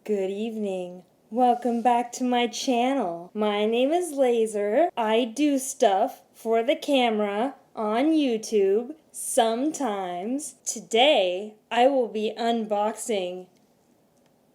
Good evening. Welcome back to my channel. My name is Laser. I do stuff for the camera on YouTube sometimes. Today, I will be unboxing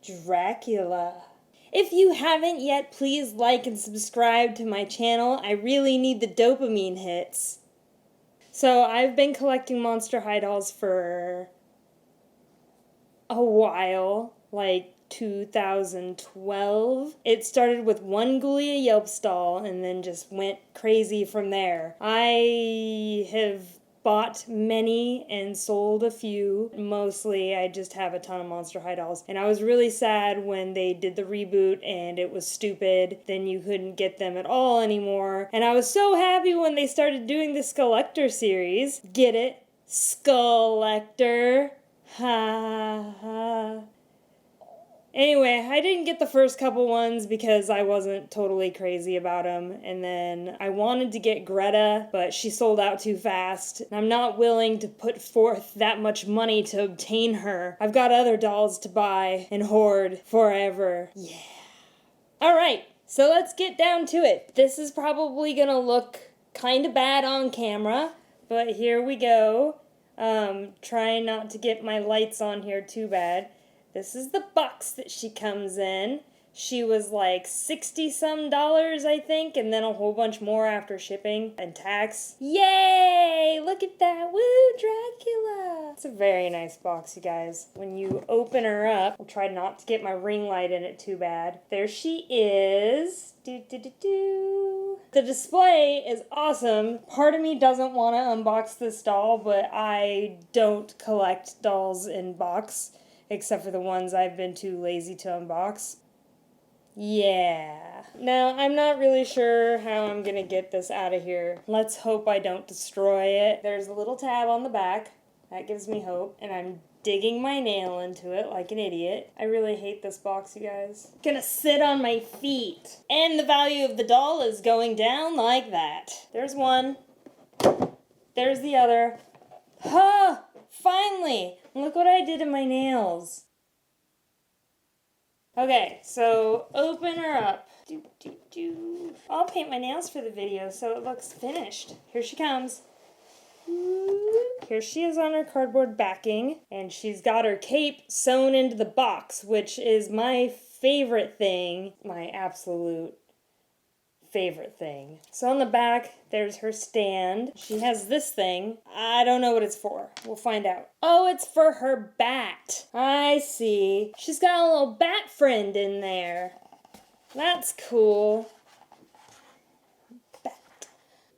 Dracula. If you haven't yet, please like and subscribe to my channel. I really need the dopamine hits. So I've been collecting Monster High dolls for a while, like 2012. It started with one Ghoulia Yelp stall and then just went crazy from there. I have bought many and sold a few. Mostly I just have a ton of Monster High dolls. And I was really sad when they did the reboot and it was stupid. Then you couldn't get them at all anymore. And I was so happy when they started doing the Skullector series. Get it? Skullector. Ha ha. Anyway, I didn't get the first couple ones because I wasn't totally crazy about them. And then I wanted to get Greta, but she sold out too fast. I'm not willing to put forth that much money to obtain her. I've got other dolls to buy and hoard forever. Yeah. Alright, so let's get down to it. This is probably gonna look kind of bad on camera, but here we go. Trying not to get my lights on here too bad. This is the box that she comes in. She was like $60-some, I think, and then a whole bunch more after shipping and tax. Yay! Look at that! Woo, Dracula! It's a very nice box, you guys. When you open her up, I'll try not to get my ring light in it too bad. There she is. Do-do-do-do. The display is awesome. Part of me doesn't want to unbox this doll, but I don't collect dolls in box. Except for the ones I've been too lazy to unbox. Yeah. Now, I'm not really sure how I'm gonna get this out of here. Let's hope I don't destroy it. There's a little tab on the back. That gives me hope. And I'm digging my nail into it like an idiot. I really hate this box, you guys. Gonna sit on my feet. And the value of the doll is going down like that. There's one. There's the other. Huh! Finally! Look what I did to my nails. Okay, so open her up. I'll paint my nails for the video so it looks finished. Here she comes. Here she is on her cardboard backing, and she's got her cape sewn into the box, which is my favorite thing. My absolute favorite thing. So on the back, there's her stand. She has this thing. I don't know what it's for. We'll find out. Oh, it's for her bat. I see. She's got a little bat friend in there. That's cool. Bat.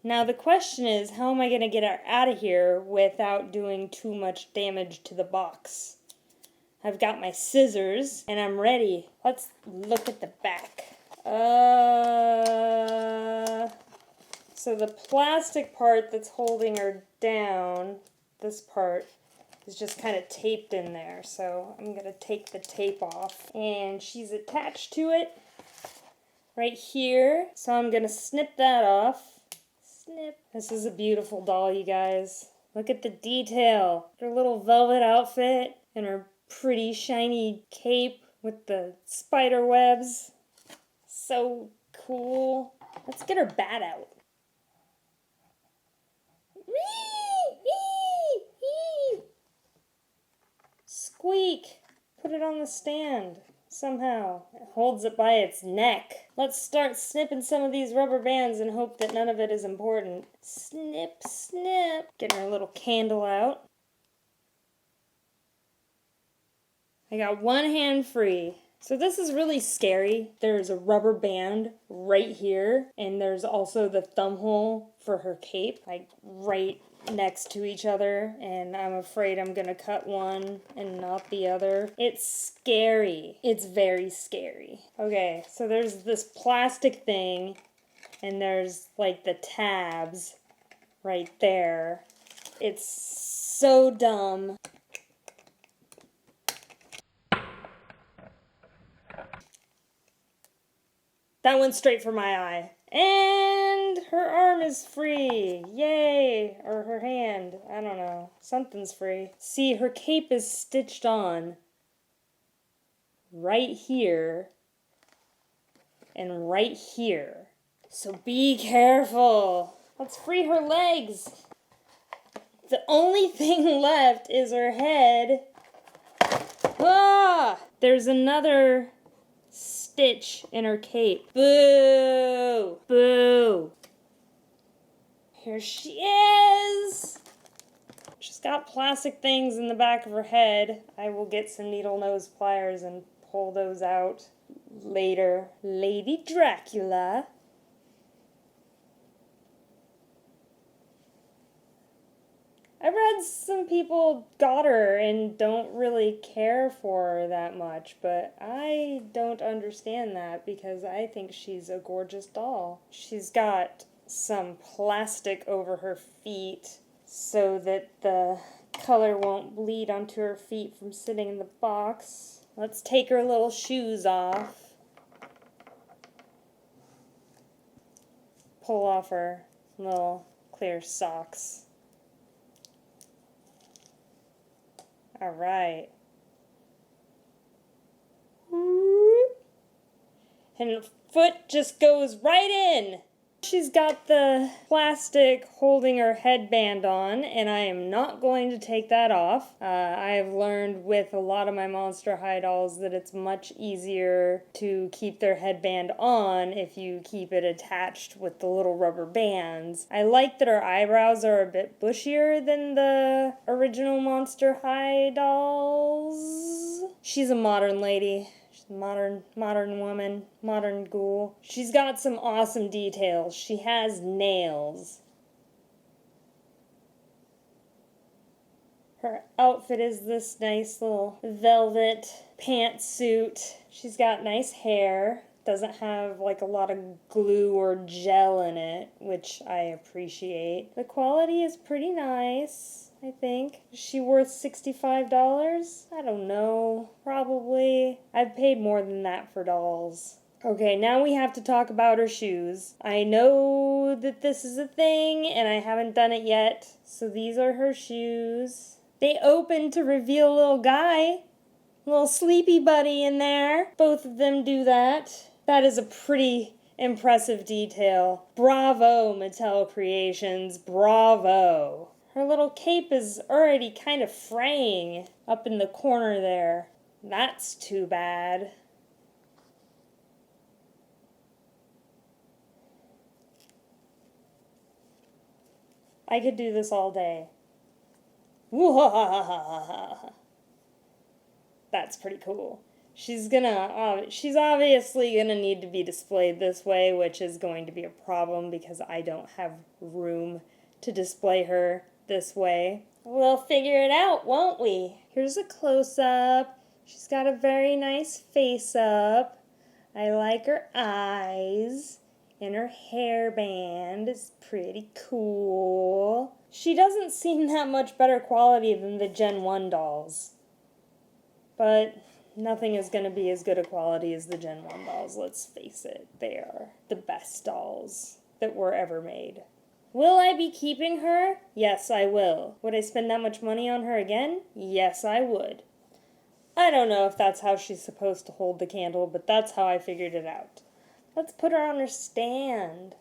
Now the question is, how am I going to get her out of here without doing too much damage to the box? I've got my scissors, and I'm ready. Let's look at the back. So the plastic part that's holding her down, this part, is just kind of taped in there. So I'm going to take the tape off. And she's attached to it right here. So I'm going to snip that off. Snip. This is a beautiful doll, you guys. Look at the detail. Her little velvet outfit and her pretty shiny cape with the spider webs. So cool. Let's get her bat out. Squeak! Put it on the stand somehow. It holds it by its neck. Let's start snipping some of these rubber bands and hope that none of it is important. Snip, snip. Getting her little candle out. I got one hand free. So this is really scary. There's a rubber band right here, and there's also the thumb hole for her cape, like right next to each other, and I'm afraid I'm gonna cut one and not the other. It's scary. It's very scary. Okay, so there's this plastic thing, and there's like the tabs right there. It's so dumb. That went straight for my eye. And her arm is free. Yay! Or her hand. I don't know. Something's free. See, her cape is stitched on. right here and right here. So be careful. Let's free her legs. The only thing left is her head. Ah! There's another stitch in her cape. Boo! Boo! Here she is! She's got plastic things in the back of her head. I will get some needle nose pliers and pull those out later. Lady Dracula. I read some people got her and don't really care for her that much, but I don't understand that because I think she's a gorgeous doll. She's got some plastic over her feet so that the color won't bleed onto her feet from sitting in the box. Let's take her little shoes off. Pull off her little clear socks. All right. And her foot just goes right in. She's got the plastic holding her headband on, and I am not going to take that off. I have learned with a lot of my Monster High dolls that it's much easier to keep their headband on if you keep it attached with the little rubber bands. I like that her eyebrows are a bit bushier than the original Monster High dolls. She's a modern lady. Modern woman, modern ghoul. She's got some awesome details. She has nails. Her outfit is this nice little velvet pantsuit. She's got nice hair. Doesn't have like a lot of glue or gel in it, which I appreciate. The quality is pretty nice, I think. Is she worth $65? I don't know. Probably. I've paid more than that for dolls. Okay, now we have to talk about her shoes. I know that this is a thing, and I haven't done it yet. So these are her shoes. They open to reveal a little guy. Little sleepy buddy in there. Both of them do that. That is a pretty impressive detail. Bravo, Mattel Creations. Bravo. Her little cape is already kind of fraying up in the corner there. That's too bad. I could do this all day. That's pretty cool. She's obviously gonna need to be displayed this way, which is going to be a problem because I don't have room to display her this way. We'll figure it out, won't we? Here's a close-up. She's got a very nice face-up. I like her eyes. And her hairband is pretty cool. She doesn't seem that much better quality than the Gen 1 dolls. But nothing is going to be as good a quality as the Gen 1 dolls, let's face it. They are the best dolls that were ever made. Will I be keeping her? Yes, I will. Would I spend that much money on her again? Yes, I would. I don't know if that's how she's supposed to hold the candle, but that's how I figured it out. Let's put her on her stand.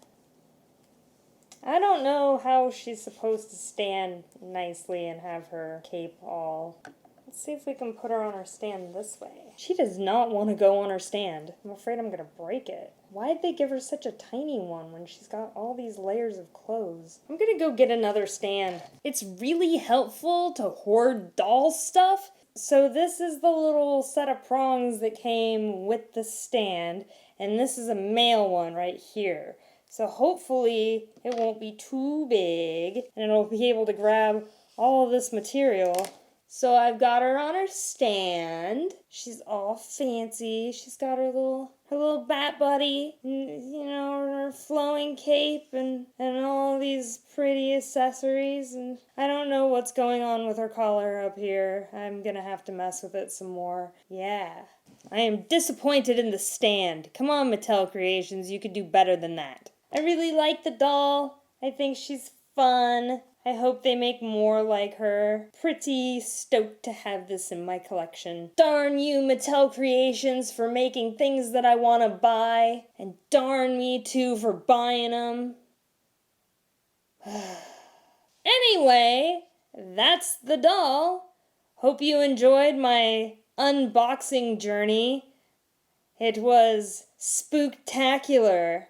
I don't know how she's supposed to stand nicely and have her cape all. Let's see if we can put her on her stand this way. She does not want to go on her stand. I'm afraid I'm going to break it. Why'd they give her such a tiny one when she's got all these layers of clothes? I'm going to go get another stand. It's really helpful to hoard doll stuff. So this is the little set of prongs that came with the stand. And this is a male one right here. So hopefully it won't be too big and it'll be able to grab all of this material. So I've got her on her stand. She's all fancy. She's got her little bat buddy, you know, her flowing cape and all these pretty accessories. And I don't know what's going on with her collar up here. I'm gonna have to mess with it some more. Yeah. I am disappointed in the stand. Come on, Mattel Creations, you could do better than that. I really like the doll. I think she's fun. I hope they make more like her. Pretty stoked to have this in my collection. Darn you, Mattel Creations, for making things that I want to buy. And darn me, too, for buying them. Anyway, that's the doll. Hope you enjoyed my unboxing journey. It was spooktacular.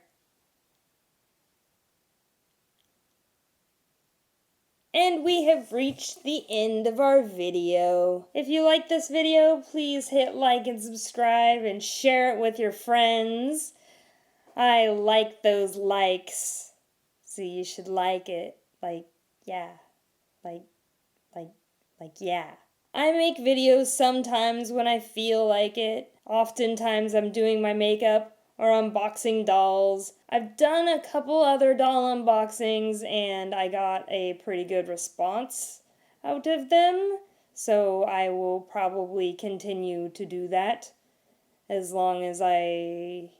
And we have reached the end of our video. If you like this video, please hit like and subscribe and share it with your friends. I like those likes. So you should like it. Yeah. Yeah. I make videos sometimes when I feel like it. Oftentimes I'm doing my makeup or unboxing dolls. I've done a couple other doll unboxings and I got a pretty good response out of them. So I will probably continue to do that as long as I,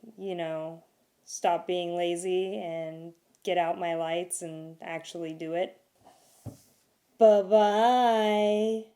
stop being lazy and get out my lights and actually do it. Bye-bye.